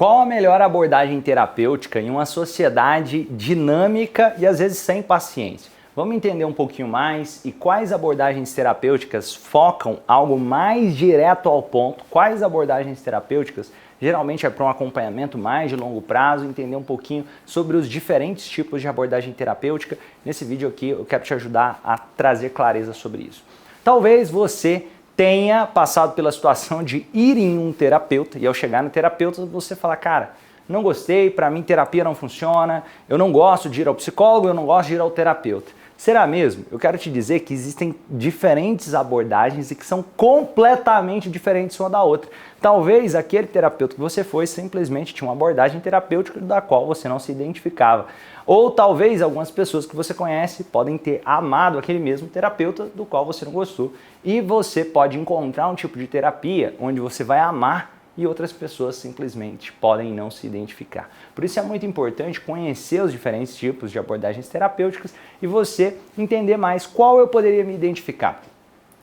Qual a melhor abordagem terapêutica em uma sociedade dinâmica e às vezes sem paciência? Vamos entender um pouquinho mais e quais abordagens terapêuticas focam algo mais direto ao ponto, quais abordagens terapêuticas geralmente é para um acompanhamento mais de longo prazo, entender um pouquinho sobre os diferentes tipos de abordagem terapêutica. Nesse vídeo aqui eu quero te ajudar a trazer clareza sobre isso. Talvez você tenha passado pela situação de ir em um terapeuta e ao chegar no terapeuta você falar, cara, não gostei, para mim terapia não funciona, eu não gosto de ir ao psicólogo, eu não gosto de ir ao terapeuta. Será mesmo? Eu quero te dizer que existem diferentes abordagens e que são completamente diferentes uma da outra. Talvez aquele terapeuta que você foi simplesmente tinha uma abordagem terapêutica da qual você não se identificava. Ou talvez algumas pessoas que você conhece podem ter amado aquele mesmo terapeuta do qual você não gostou. E você pode encontrar um tipo de terapia onde você vai amar e outras pessoas simplesmente podem não se identificar. Por isso é muito importante conhecer os diferentes tipos de abordagens terapêuticas e você entender mais qual eu poderia me identificar.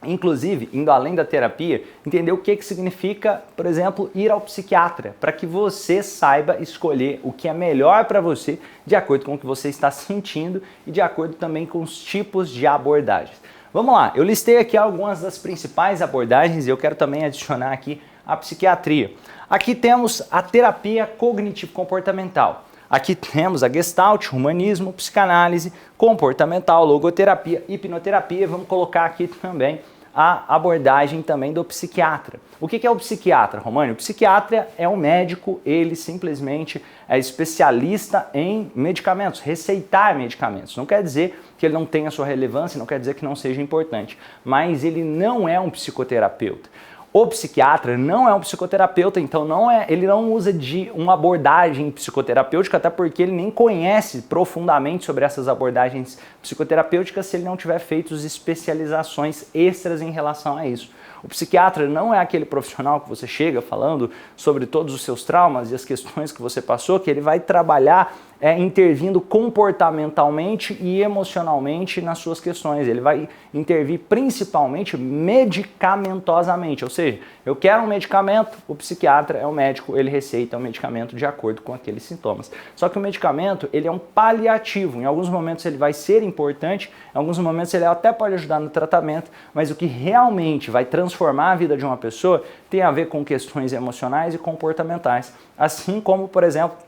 Inclusive, indo além da terapia, entender o que significa, por exemplo, ir ao psiquiatra, para que você saiba escolher o que é melhor para você, de acordo com o que você está sentindo e de acordo também com os tipos de abordagens. Vamos lá, eu listei aqui algumas das principais abordagens e eu quero também adicionar aqui a psiquiatria. Aqui temos a terapia cognitivo-comportamental. Aqui temos a Gestalt, humanismo, psicanálise, comportamental, logoterapia, hipnoterapia. Vamos colocar aqui também a abordagem também do psiquiatra. O que é o psiquiatra, Românio? O psiquiatra é um médico, ele simplesmente é especialista em medicamentos, receitar medicamentos. Não quer dizer que ele não tenha sua relevância, não quer dizer que não seja importante, mas ele não é um psicoterapeuta. O psiquiatra não é um psicoterapeuta, então ele não usa de uma abordagem psicoterapêutica, até porque ele nem conhece profundamente sobre essas abordagens psicoterapêuticas se ele não tiver feito especializações extras em relação a isso. O psiquiatra não é aquele profissional que você chega falando sobre todos os seus traumas e as questões que você passou, que ele vai trabalhar intervindo comportamentalmente e emocionalmente nas suas questões. Ele vai intervir principalmente medicamentosamente, ou seja, eu quero um medicamento, o psiquiatra é o médico, ele receita o medicamento de acordo com aqueles sintomas. Só que o medicamento, ele é um paliativo, em alguns momentos ele vai ser importante, em alguns momentos ele até pode ajudar no tratamento, mas o que realmente vai transformar a vida de uma pessoa tem a ver com questões emocionais e comportamentais, assim como, por exemplo,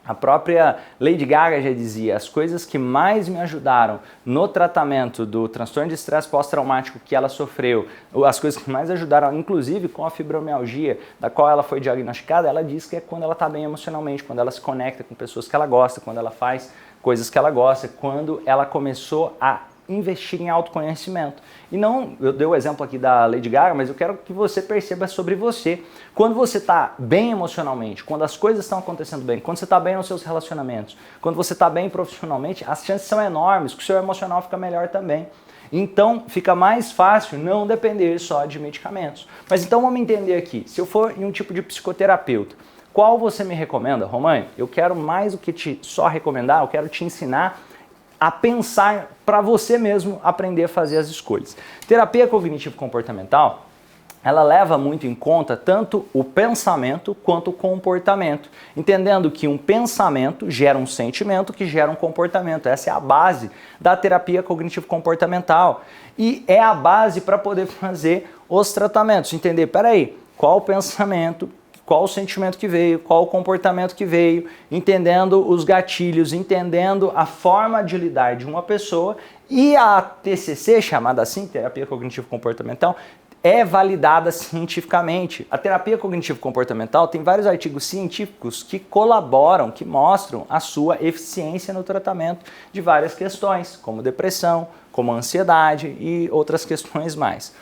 a própria Lady Gaga já dizia, as coisas que mais me ajudaram no tratamento do transtorno de estresse pós-traumático que ela sofreu, as coisas que mais ajudaram, inclusive com a fibromialgia, da qual ela foi diagnosticada, ela diz que é quando ela está bem emocionalmente, quando ela se conecta com pessoas que ela gosta, quando ela faz coisas que ela gosta, quando ela começou a investir em autoconhecimento. E não, eu dei o exemplo aqui da Lady Gaga, mas eu quero que você perceba sobre você. Quando você está bem emocionalmente, quando as coisas estão acontecendo bem, quando você está bem nos seus relacionamentos, quando você está bem profissionalmente, as chances são enormes que o seu emocional fica melhor também. Então, fica mais fácil não depender só de medicamentos. Mas então vamos entender aqui, se eu for em um tipo de psicoterapeuta, qual você me recomenda, Românio? Eu quero mais do que só recomendar, eu quero te ensinar a pensar para você mesmo aprender a fazer as escolhas. Terapia cognitivo-comportamental, ela leva muito em conta tanto o pensamento quanto o comportamento, entendendo que um pensamento gera um sentimento que gera um comportamento. Essa é a base da terapia cognitivo-comportamental e é a base para poder fazer os tratamentos, entender, peraí, qual o pensamento, qual o sentimento que veio, qual o comportamento que veio, entendendo os gatilhos, entendendo a forma de lidar de uma pessoa e a TCC, chamada assim, terapia cognitivo-comportamental, é validada cientificamente. A terapia cognitivo-comportamental tem vários artigos científicos que colaboram, que mostram a sua eficiência no tratamento de várias questões, como depressão, como ansiedade e outras questões mais.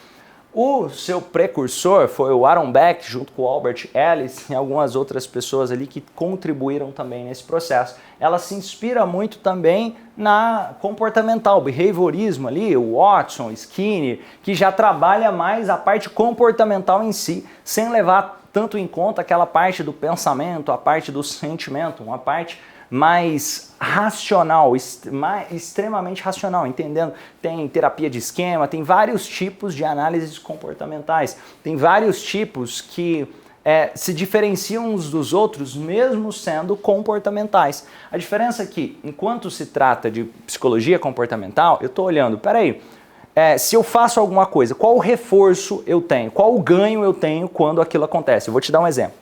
O seu precursor foi o Aaron Beck, junto com o Albert Ellis e algumas outras pessoas ali que contribuíram também nesse processo. Ela se inspira muito também na comportamental, behaviorismo ali, o Watson, Skinner, que já trabalha mais a parte comportamental em si, sem levar tanto em conta aquela parte do pensamento, a parte do sentimento, uma parte mais racional, extremamente racional, entendendo? Tem terapia de esquema, tem vários tipos de análises comportamentais, tem vários tipos que se diferenciam uns dos outros, mesmo sendo comportamentais. A diferença é que, enquanto se trata de psicologia comportamental, eu estou olhando, peraí, se eu faço alguma coisa, qual o reforço eu tenho? Qual o ganho eu tenho quando aquilo acontece? Eu vou te dar um exemplo.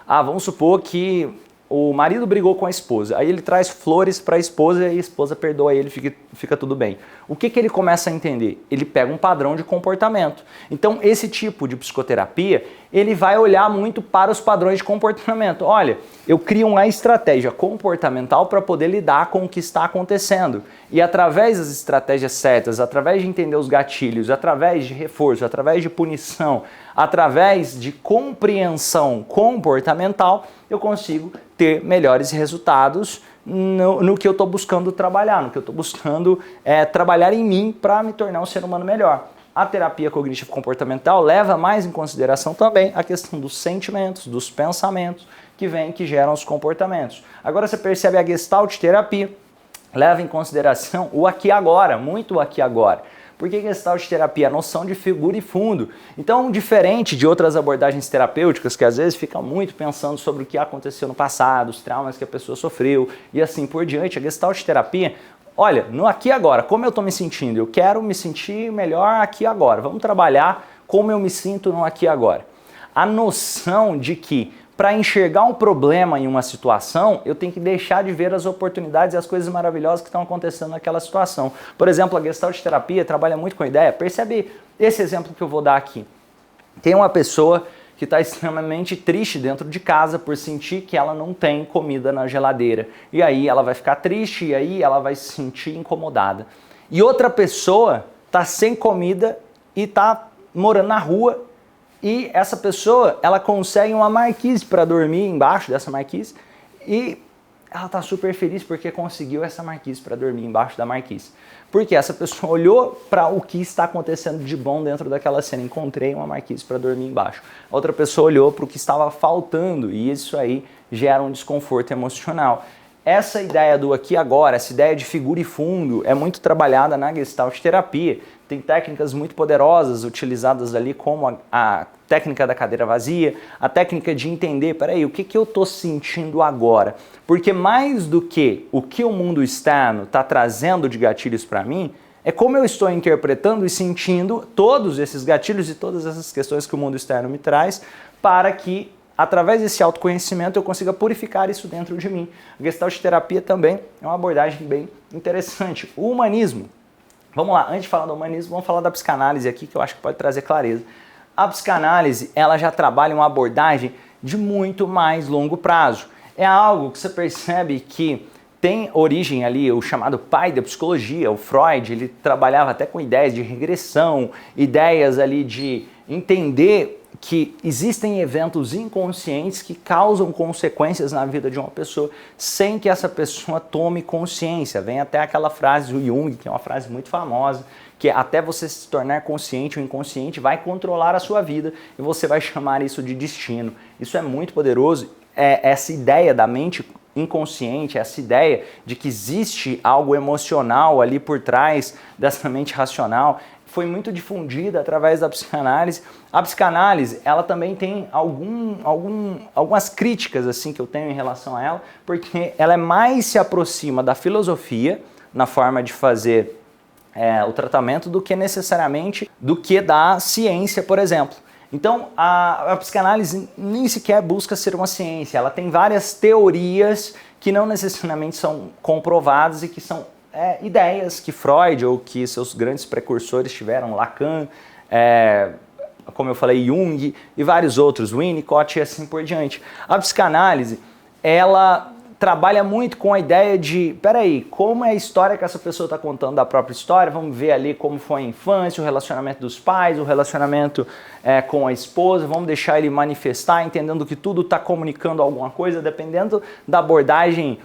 Vamos supor que o marido brigou com a esposa, aí ele traz flores para a esposa e a esposa perdoa ele, fica tudo bem. O que ele começa a entender? Ele pega um padrão de comportamento. Então, esse tipo de psicoterapia, ele vai olhar muito para os padrões de comportamento. Olha, eu crio uma estratégia comportamental para poder lidar com o que está acontecendo. E através das estratégias certas, através de entender os gatilhos, através de reforço, através de punição, através de compreensão comportamental, eu consigo ter melhores resultados no que eu estou buscando trabalhar, no que eu estou buscando trabalhar em mim para me tornar um ser humano melhor. A terapia cognitivo-comportamental leva mais em consideração também a questão dos sentimentos, dos pensamentos que geram os comportamentos. Agora você percebe a Gestalt terapia leva em consideração o aqui e agora, muito o aqui e agora. Por que Gestalt terapia? A noção de figura e fundo. Então, diferente de outras abordagens terapêuticas que às vezes ficam muito pensando sobre o que aconteceu no passado, os traumas que a pessoa sofreu e assim por diante, a Gestalt terapia, olha, no aqui e agora, como eu estou me sentindo? Eu quero me sentir melhor aqui e agora. Vamos trabalhar como eu me sinto no aqui e agora. A noção de que para enxergar um problema em uma situação, eu tenho que deixar de ver as oportunidades e as coisas maravilhosas que estão acontecendo naquela situação. Por exemplo, a Gestalt terapia trabalha muito com a ideia. Percebe esse exemplo que eu vou dar aqui. Tem uma pessoa que está extremamente triste dentro de casa por sentir que ela não tem comida na geladeira. E aí ela vai ficar triste e aí ela vai se sentir incomodada. E outra pessoa está sem comida e está morando na rua. E essa pessoa, ela consegue uma marquise para dormir embaixo dessa marquise e ela está super feliz porque conseguiu essa marquise para dormir embaixo da marquise. Porque essa pessoa olhou para o que está acontecendo de bom dentro daquela cena. Encontrei uma marquise para dormir embaixo. A outra pessoa olhou para o que estava faltando e isso aí gera um desconforto emocional. Essa ideia do aqui e agora, essa ideia de figura e fundo é muito trabalhada na Gestalt terapia. Tem técnicas muito poderosas utilizadas ali, como a técnica da cadeira vazia, a técnica de entender, peraí, o que eu estou sentindo agora? Porque mais do que o que o mundo externo está trazendo de gatilhos para mim, é como eu estou interpretando e sentindo todos esses gatilhos e todas essas questões que o mundo externo me traz para que através desse autoconhecimento eu consiga purificar isso dentro de mim. A Gestalt terapia também é uma abordagem bem interessante. O humanismo, vamos lá, antes de falar do humanismo, vamos falar da psicanálise aqui, que eu acho que pode trazer clareza. A psicanálise, ela já trabalha uma abordagem de muito mais longo prazo. É algo que você percebe que tem origem ali, o chamado pai da psicologia, o Freud, ele trabalhava até com ideias de regressão, ideias ali de entender que existem eventos inconscientes que causam consequências na vida de uma pessoa sem que essa pessoa tome consciência. Vem até aquela frase do Jung, que é uma frase muito famosa, que é até você se tornar consciente, o inconsciente vai controlar a sua vida e você vai chamar isso de destino. Isso é muito poderoso, essa ideia da mente inconsciente, essa ideia de que existe algo emocional ali por trás dessa mente racional, foi muito difundida através da psicanálise. A psicanálise, ela também tem algumas críticas assim que eu tenho em relação a ela, porque ela mais se aproxima da filosofia na forma de fazer o tratamento do que necessariamente do que da ciência, por exemplo. Então, a psicanálise nem sequer busca ser uma ciência, ela tem várias teorias que não necessariamente são comprovadas e que são ideias que Freud ou que seus grandes precursores tiveram, Lacan, como eu falei, Jung e vários outros, Winnicott e assim por diante. A psicanálise, ela trabalha muito com a ideia de, peraí, como é a história que essa pessoa está contando da própria história, vamos ver ali como foi a infância, o relacionamento dos pais, o relacionamento com a esposa, vamos deixar ele manifestar, entendendo que tudo está comunicando alguma coisa, dependendo da abordagem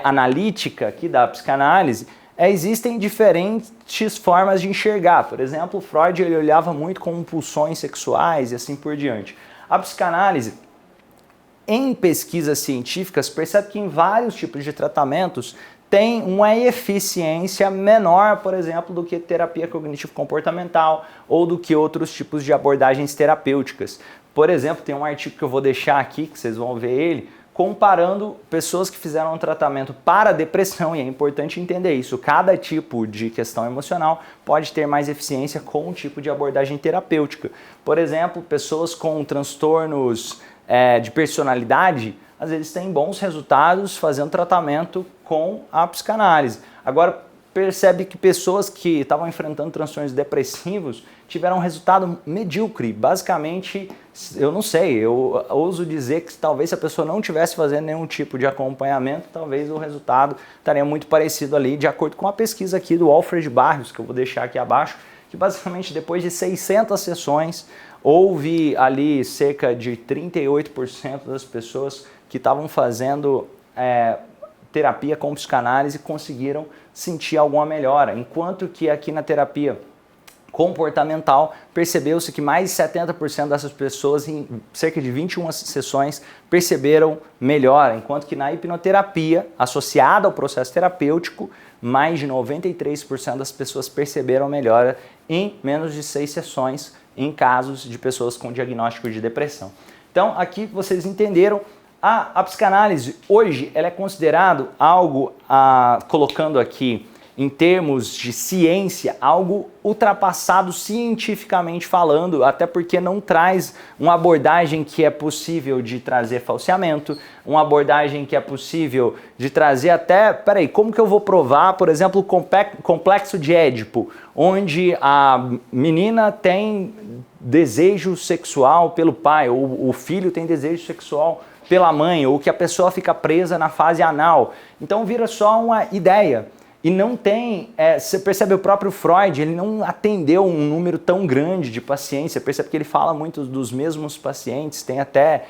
analítica aqui da psicanálise, existem diferentes formas de enxergar. Por exemplo, Freud ele olhava muito com pulsões sexuais e assim por diante. A psicanálise, em pesquisas científicas, percebe que em vários tipos de tratamentos tem uma eficiência menor, por exemplo, do que terapia cognitivo-comportamental ou do que outros tipos de abordagens terapêuticas. Por exemplo, tem um artigo que eu vou deixar aqui, que vocês vão ver ele, comparando pessoas que fizeram um tratamento para depressão, e é importante entender isso. Cada tipo de questão emocional pode ter mais eficiência com um tipo de abordagem terapêutica. Por exemplo, pessoas com transtornos de personalidade, às vezes têm bons resultados fazendo tratamento com a psicanálise. Agora, percebe que pessoas que estavam enfrentando transtornos depressivos tiveram um resultado medíocre. Basicamente, eu não sei, eu ouso dizer que talvez se a pessoa não estivesse fazendo nenhum tipo de acompanhamento, talvez o resultado estaria muito parecido ali, de acordo com a pesquisa aqui do Alfred Barrios, que eu vou deixar aqui abaixo, que basicamente depois de 600 sessões, houve ali cerca de 38% das pessoas que estavam fazendo terapia com psicanálise conseguiram sentir alguma melhora, enquanto que aqui na terapia comportamental percebeu-se que mais de 70% dessas pessoas em cerca de 21 sessões perceberam melhora, enquanto que na hipnoterapia, associada ao processo terapêutico, mais de 93% das pessoas perceberam melhora em menos de 6 sessões em casos de pessoas com diagnóstico de depressão. Então aqui vocês entenderam. A psicanálise hoje ela é considerado algo, colocando aqui em termos de ciência, algo ultrapassado cientificamente falando, até porque não traz uma abordagem que é possível de trazer falseamento, uma abordagem que é possível de trazer até, como que eu vou provar, por exemplo, o complexo de Édipo, onde a menina tem desejo sexual pelo pai, ou o filho tem desejo sexual pela mãe, ou que a pessoa fica presa na fase anal. Então vira só uma ideia. E não tem, você percebe o próprio Freud, ele não atendeu um número tão grande de pacientes, você percebe que ele fala muito dos mesmos pacientes, tem até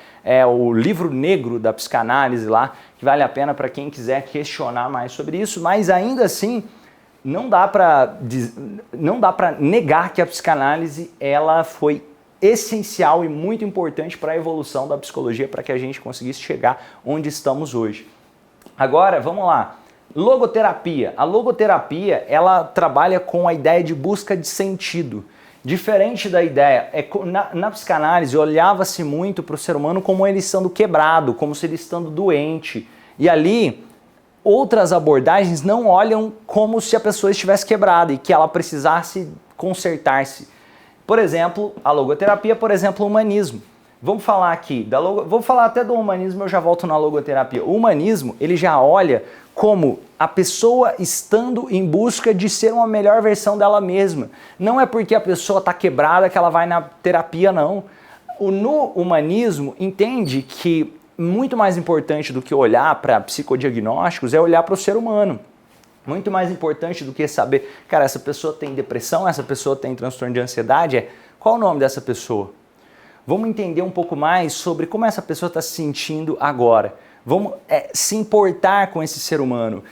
o livro negro da psicanálise lá, que vale a pena para quem quiser questionar mais sobre isso, mas ainda assim não dá para negar que a psicanálise ela foi essencial e muito importante para a evolução da psicologia, para que a gente conseguisse chegar onde estamos hoje. Agora, vamos lá. Logoterapia. A logoterapia, ela trabalha com a ideia de busca de sentido. Diferente da ideia, na psicanálise olhava-se muito para o ser humano como ele estando quebrado, como se ele estando doente. E ali, outras abordagens não olham como se a pessoa estivesse quebrada e que ela precisasse consertar-se. Por exemplo, a logoterapia, por exemplo, o humanismo. Vamos falar aqui, vou falar até do humanismo, eu já volto na logoterapia. O humanismo, ele já olha como a pessoa estando em busca de ser uma melhor versão dela mesma. Não é porque a pessoa está quebrada que ela vai na terapia, não. No humanismo, entende que muito mais importante do que olhar para psicodiagnósticos é olhar para o ser humano. Muito mais importante do que saber, cara, essa pessoa tem depressão, essa pessoa tem transtorno de ansiedade, qual o nome dessa pessoa? Vamos entender um pouco mais sobre como essa pessoa está se sentindo agora. Vamos se importar com esse ser humano,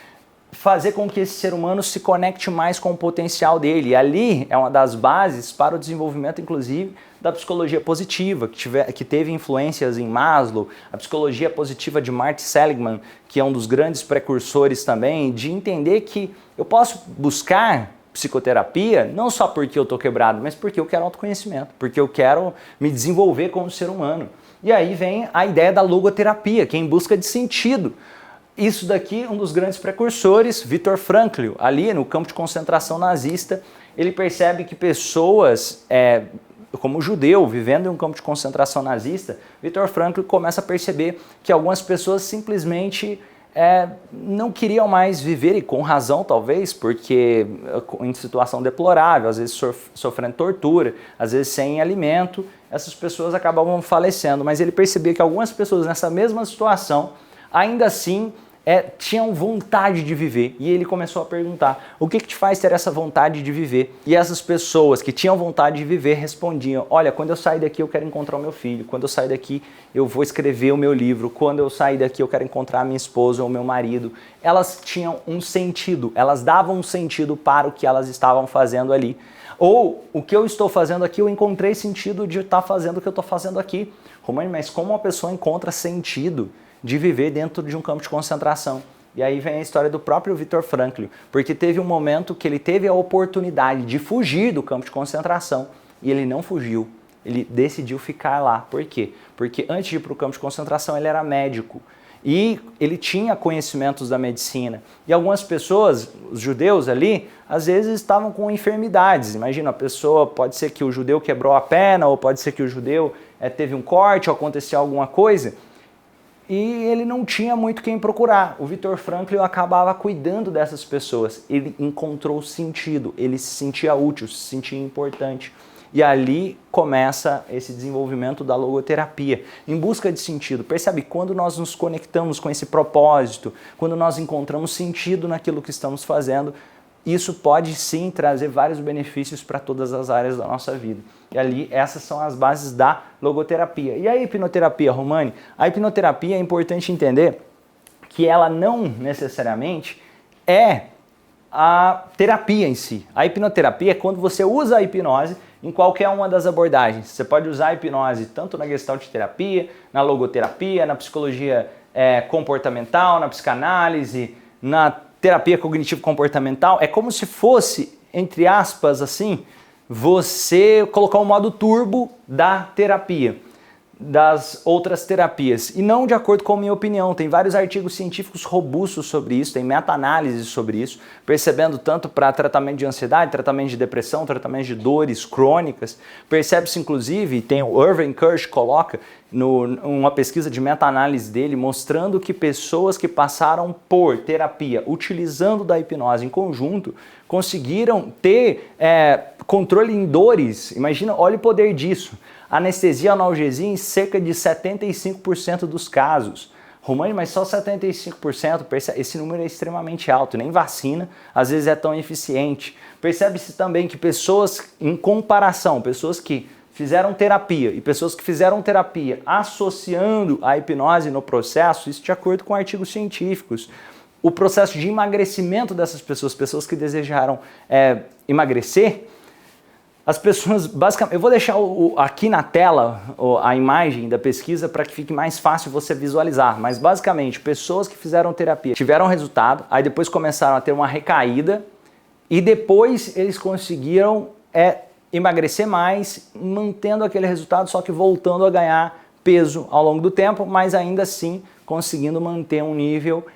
fazer com que esse ser humano se conecte mais com o potencial dele. E ali é uma das bases para o desenvolvimento, inclusive, da psicologia positiva, que teve influências em Maslow, a psicologia positiva de Martin Seligman, que é um dos grandes precursores também, de entender que eu posso buscar psicoterapia não só porque eu estou quebrado, mas porque eu quero autoconhecimento, porque eu quero me desenvolver como ser humano. E aí vem a ideia da logoterapia, que é em busca de sentido. Isso daqui, um dos grandes precursores, Viktor Frankl, ali no campo de concentração nazista, ele percebe que pessoas, como judeu, vivendo em um campo de concentração nazista, Viktor Frankl começa a perceber que algumas pessoas simplesmente não queriam mais viver, e com razão talvez, porque em situação deplorável, às vezes sofrendo tortura, às vezes sem alimento, essas pessoas acabavam falecendo. Mas ele percebia que algumas pessoas nessa mesma situação, ainda assim, tinham vontade de viver. E ele começou a perguntar, o que te faz ter essa vontade de viver? E essas pessoas que tinham vontade de viver respondiam, olha, quando eu sair daqui eu quero encontrar o meu filho, quando eu sair daqui eu vou escrever o meu livro, quando eu sair daqui eu quero encontrar a minha esposa ou o meu marido. Elas tinham um sentido, elas davam um sentido para o que elas estavam fazendo ali. Ou, o que eu estou fazendo aqui, eu encontrei sentido de estar fazendo o que eu estou fazendo aqui. Romani, mas como uma pessoa encontra sentido de viver dentro de um campo de concentração? E aí vem a história do próprio Viktor Frankl, porque teve um momento que ele teve a oportunidade de fugir do campo de concentração e ele não fugiu. ele decidiu ficar lá. Por quê? Porque antes de ir para o campo de concentração ele era médico e ele tinha conhecimentos da medicina. E algumas pessoas, os judeus ali, às vezes estavam com enfermidades. Imagina, a pessoa, pode ser que o judeu quebrou a perna, ou pode ser que o judeu teve um corte, ou aconteceu alguma coisa, e ele não tinha muito quem procurar. O Viktor Frankl acabava cuidando dessas pessoas. Ele encontrou sentido, ele se sentia útil, se sentia importante. E ali começa esse desenvolvimento da logoterapia, em busca de sentido. Percebe? Quando nós nos conectamos com esse propósito, quando nós encontramos sentido naquilo que estamos fazendo, isso pode sim trazer vários benefícios para todas as áreas da nossa vida. E ali, essas são as bases da logoterapia. E a hipnoterapia, Romani? A hipnoterapia é importante entender que ela não necessariamente é a terapia em si. A hipnoterapia é quando você usa a hipnose em qualquer uma das abordagens. Você pode usar a hipnose tanto na gestalt terapia, na logoterapia, na psicologia comportamental, na psicanálise, na terapia cognitivo-comportamental. É como se fosse, entre aspas, assim, você colocar um modo turbo da terapia, das outras terapias. E não de acordo com a minha opinião. Tem vários artigos científicos robustos sobre isso, tem meta-análises sobre isso, percebendo tanto para tratamento de ansiedade, tratamento de depressão, tratamento de dores crônicas. Percebe-se, inclusive, tem o Irving Kirsch coloca uma pesquisa de meta-análise dele mostrando que pessoas que passaram por terapia utilizando da hipnose em conjunto conseguiram ter controle em dores. Imagina, olha o poder disso. Anestesia, analgesia em cerca de 75% dos casos. Romani, mas só 75%, esse número é extremamente alto, nem vacina às vezes é tão eficiente. Percebe-se também que pessoas, em comparação, pessoas que fizeram terapia e pessoas que fizeram terapia associando a hipnose no processo, isso de acordo com artigos científicos, o processo de emagrecimento dessas pessoas, pessoas que desejaram emagrecer, as pessoas, basicamente, eu vou deixar aqui na tela a imagem da pesquisa para que fique mais fácil você visualizar, mas basicamente, pessoas que fizeram terapia tiveram resultado, aí depois começaram a ter uma recaída e depois eles conseguiram emagrecer mais, mantendo aquele resultado, só que voltando a ganhar peso ao longo do tempo, mas ainda assim conseguindo manter um nível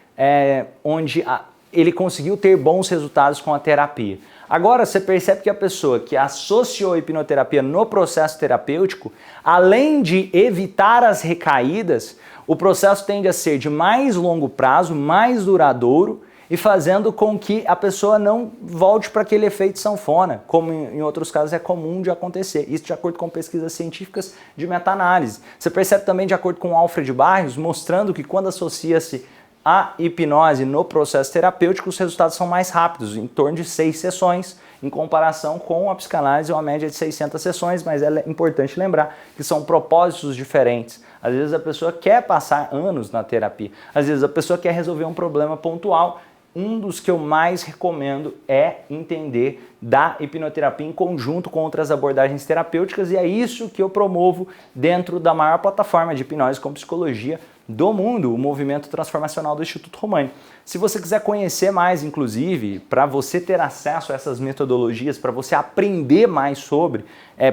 onde ele conseguiu ter bons resultados com a terapia. Agora você percebe que a pessoa que associou a hipnoterapia no processo terapêutico, além de evitar as recaídas, o processo tende a ser de mais longo prazo, mais duradouro e fazendo com que a pessoa não volte para aquele efeito sanfona, como em outros casos é comum de acontecer. Isso de acordo com pesquisas científicas de meta-análise. Você percebe também de acordo com Alfred Barrios, mostrando que quando associa-se a hipnose no processo terapêutico, os resultados são mais rápidos, em torno de 6 sessões, em comparação com a psicanálise, uma média de 600 sessões, mas é importante lembrar que são propósitos diferentes. Às vezes a pessoa quer passar anos na terapia, às vezes a pessoa quer resolver um problema pontual. Um dos que eu mais recomendo é entender da hipnoterapia em conjunto com outras abordagens terapêuticas, e é isso que eu promovo dentro da maior plataforma de hipnose com psicologia do mundo, o Movimento Transformacional do Instituto Romani. Se você quiser conhecer mais, inclusive, para você ter acesso a essas metodologias, para você aprender mais sobre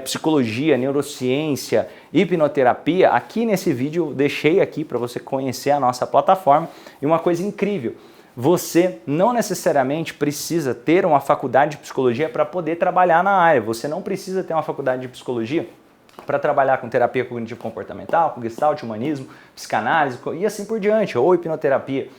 psicologia, neurociência, hipnoterapia, aqui nesse vídeo eu deixei aqui para você conhecer a nossa plataforma. E uma coisa incrível, você não necessariamente precisa ter uma faculdade de psicologia para poder trabalhar na área. Você não precisa ter uma faculdade de psicologia para trabalhar com terapia cognitivo-comportamental, com gestalt, humanismo, psicanálise e assim por diante, ou hipnoterapia.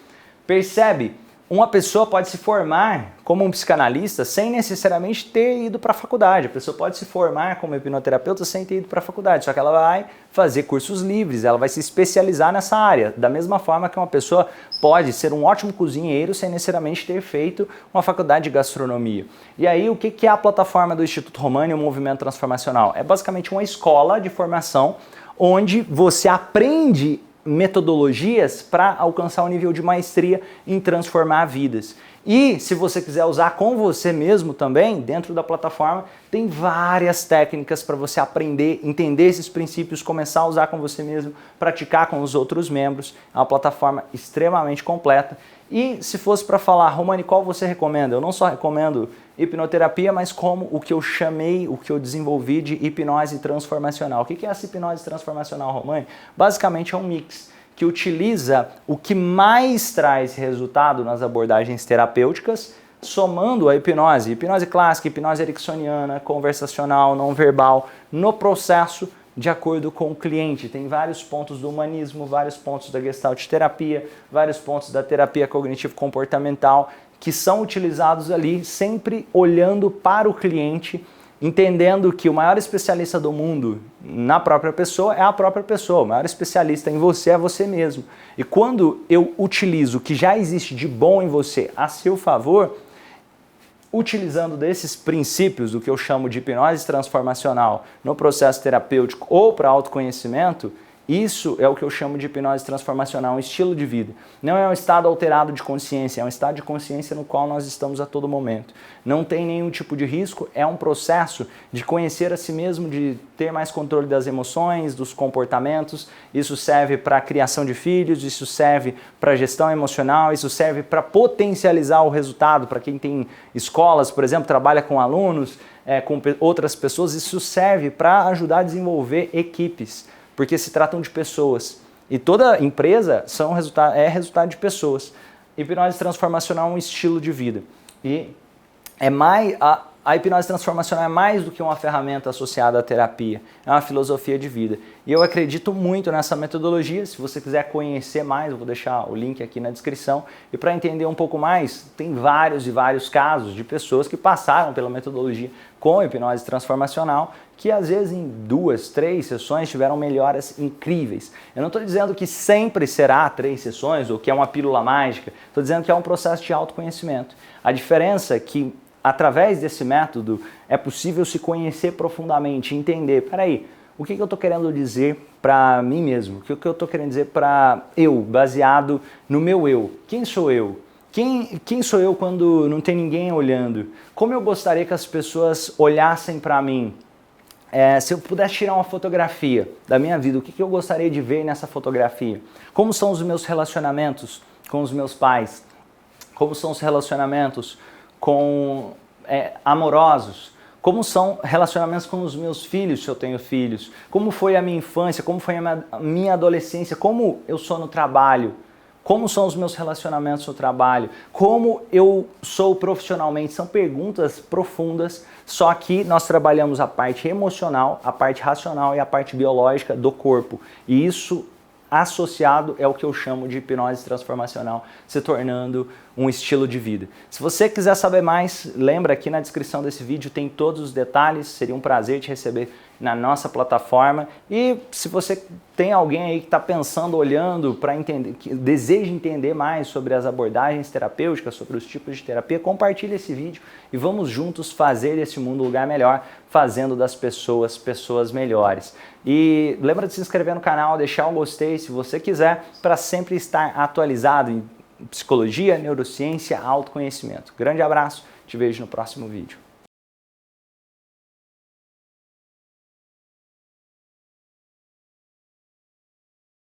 Percebe? Uma pessoa pode se formar como um psicanalista sem necessariamente ter ido para a faculdade. A pessoa pode se formar como hipnoterapeuta sem ter ido para a faculdade, só que ela vai fazer cursos livres, ela vai se especializar nessa área. Da mesma forma que uma pessoa pode ser um ótimo cozinheiro sem necessariamente ter feito uma faculdade de gastronomia. E aí, o que é a plataforma do Instituto Romani, o Movimento Transformacional? É basicamente uma escola de formação onde você aprende metodologias para alcançar um nível de maestria em transformar vidas. E se você quiser usar com você mesmo também, dentro da plataforma, tem várias técnicas para você aprender, entender esses princípios, começar a usar com você mesmo, praticar com os outros membros. É uma plataforma extremamente completa. E se fosse para falar, Romani, qual você recomenda? Eu não só recomendo hipnoterapia, mas como o que eu chamei, o que eu desenvolvi de hipnose transformacional. O que é essa hipnose transformacional, Romani? Basicamente é um mix que utiliza o que mais traz resultado nas abordagens terapêuticas, somando a hipnose clássica, hipnose ericksoniana, conversacional, não verbal, no processo de acordo com o cliente. Tem vários pontos do humanismo, vários pontos da Gestalt terapia, vários pontos da terapia cognitivo-comportamental que são utilizados ali, sempre olhando para o cliente, entendendo que o maior especialista do mundo na própria pessoa é a própria pessoa, o maior especialista em você é você mesmo. E quando eu utilizo o que já existe de bom em você a seu favor, utilizando desses princípios, do que eu chamo de hipnose transformacional no processo terapêutico ou para autoconhecimento, isso é o que eu chamo de hipnose transformacional, um estilo de vida. Não é um estado alterado de consciência, é um estado de consciência no qual nós estamos a todo momento. Não tem nenhum tipo de risco, é um processo de conhecer a si mesmo, de ter mais controle das emoções, dos comportamentos. Isso serve para a criação de filhos, isso serve para a gestão emocional, isso serve para potencializar o resultado, para quem tem escolas, por exemplo, trabalha com alunos, com outras pessoas, isso serve para ajudar a desenvolver equipes. Porque se tratam de pessoas. E toda empresa é resultado de pessoas. Hipnose transformacional é um estilo de vida. E a hipnose transformacional é mais do que uma ferramenta associada à terapia. É uma filosofia de vida. E eu acredito muito nessa metodologia. Se você quiser conhecer mais, eu vou deixar o link aqui na descrição. E para entender um pouco mais, tem vários e vários casos de pessoas que passaram pela metodologia com hipnose transformacional, que às vezes em 2, 3 sessões tiveram melhoras incríveis. Eu não estou dizendo que sempre será 3 sessões ou que é uma pílula mágica, estou dizendo que é um processo de autoconhecimento. A diferença é que através desse método é possível se conhecer profundamente, entender, peraí, o que eu estou querendo dizer para mim mesmo? O que eu estou querendo dizer para eu, baseado no meu eu? Quem sou eu? Quem sou eu quando não tem ninguém olhando? Como eu gostaria que as pessoas olhassem para mim? Se eu pudesse tirar uma fotografia da minha vida, o que eu gostaria de ver nessa fotografia? Como são os meus relacionamentos com os meus pais? Como são os relacionamentos amorosos? Como são relacionamentos com os meus filhos, se eu tenho filhos? Como foi a minha infância? Como foi a minha adolescência? Como eu sou no trabalho? Como são os meus relacionamentos no trabalho? Como eu sou profissionalmente? São perguntas profundas, só que nós trabalhamos a parte emocional, a parte racional e a parte biológica do corpo. E isso associado é o que eu chamo de hipnose transformacional, se tornando um estilo de vida. Se você quiser saber mais, lembra aqui na descrição desse vídeo tem todos os detalhes, seria um prazer te receber na nossa plataforma. E se você tem alguém aí que está pensando, olhando para entender, que deseja entender mais sobre as abordagens terapêuticas, sobre os tipos de terapia, compartilhe esse vídeo e vamos juntos fazer desse mundo um lugar melhor, fazendo das pessoas melhores. E lembra de se inscrever no canal, deixar um gostei se você quiser, para sempre estar atualizado em psicologia, neurociência, autoconhecimento. Grande abraço, te vejo no próximo vídeo.